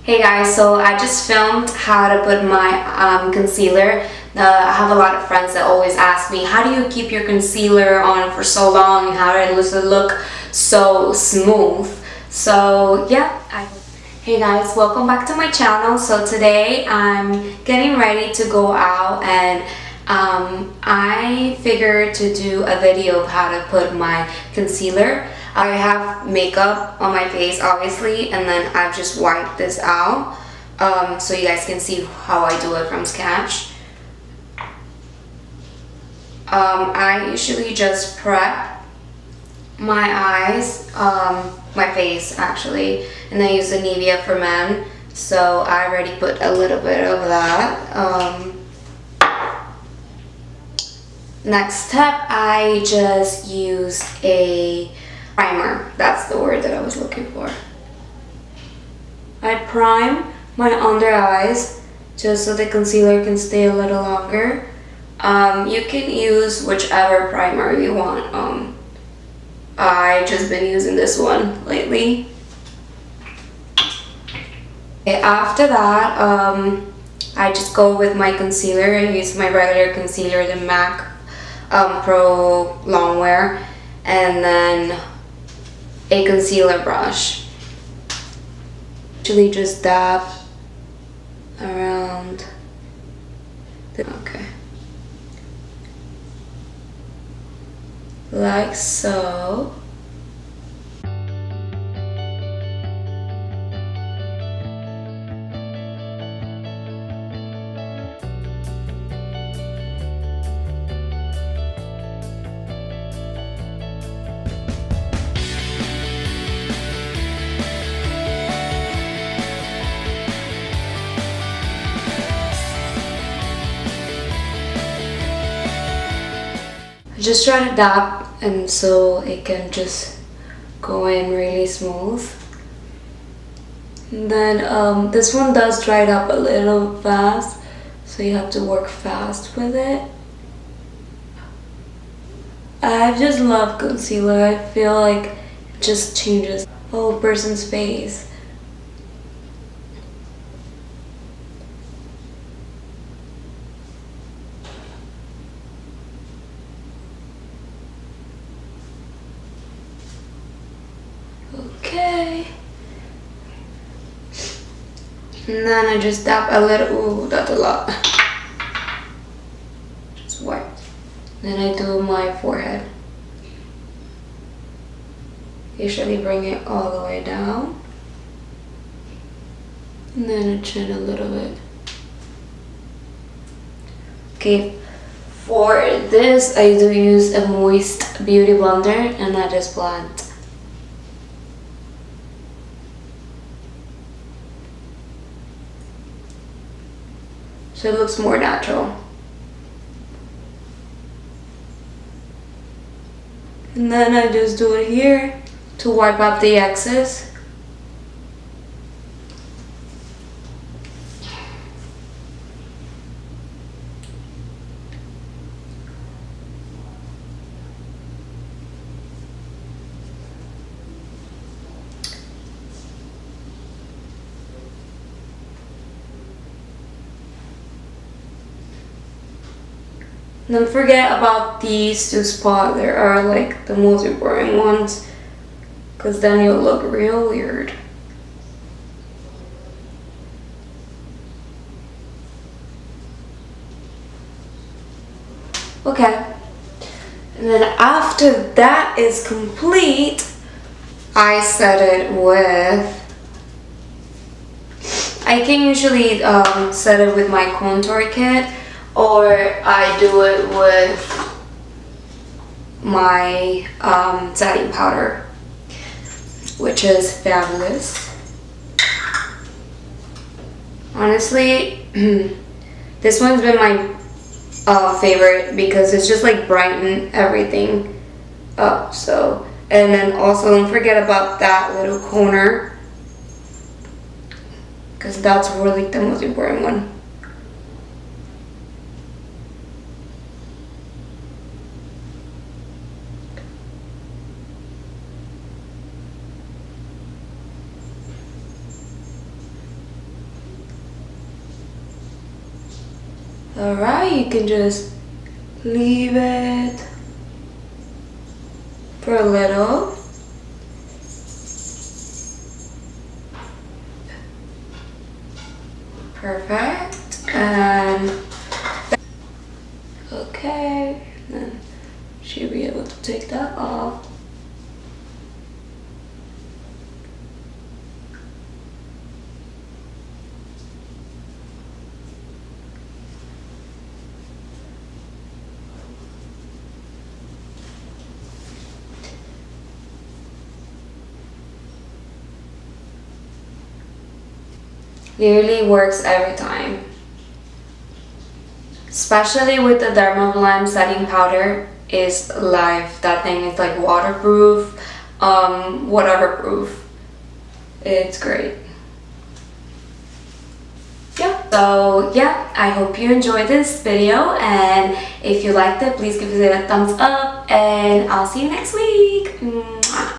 Hey guys, so I just filmed how to put my concealer. I have a lot of friends that always ask me, how do you keep your concealer on for so long and how does it look so smooth? So yeah, hey guys, welcome back to my channel. So today I'm getting ready to go out and I figured to do a video of how to put my concealer. I have makeup on my face obviously, and then I've just wiped this out so you guys can see how I do it from scratch. I usually just prep my eyes, my face actually, and I use the Nivea for Men, so I already put a little bit of that. Next step, I just use a primer. That's the word that I was looking for. I prime my under eyes just so the concealer can stay a little longer. You can use whichever primer you want. I just been using this one lately. Okay, after that, I just go with my concealer. I use my regular concealer, the MAC Pro Longwear, and then a concealer brush. Actually just dab around okay, like so. Just try to dab and so it can just go in really smooth. And then this one does dry it up a little fast, so you have to work fast with it. I just love concealer. I feel like it just changes the whole person's face. Okay, and then I just dab a little. Ooh, that's a lot. Just wipe. Then I do my forehead. Usually bring it all the way down, and then a chin a little bit. Okay, for this I do use a moist beauty blender, and I just blend. So it looks more natural. And then I just do it here to wipe up the excess. Don't forget about these two spots. They are like the most important ones, because then you'll look real weird. Okay, and then after that is complete, I set it with, I can usually set it with my contour kit, or I do it with my setting powder, which is fabulous. Honestly, this one's been my favorite because it's just like brighten everything up. So, and then also don't forget about that little corner, because that's really the most important one. Alright, you can just leave it for a little. Perfect. And okay, then she'll be able to take that off. Literally works every time. Especially with the Dermablend setting powder is live. That thing is like waterproof, waterproof. It's great. Yeah. So yeah, I hope you enjoyed this video, and if you liked it, please give it a thumbs up, and I'll see you next week.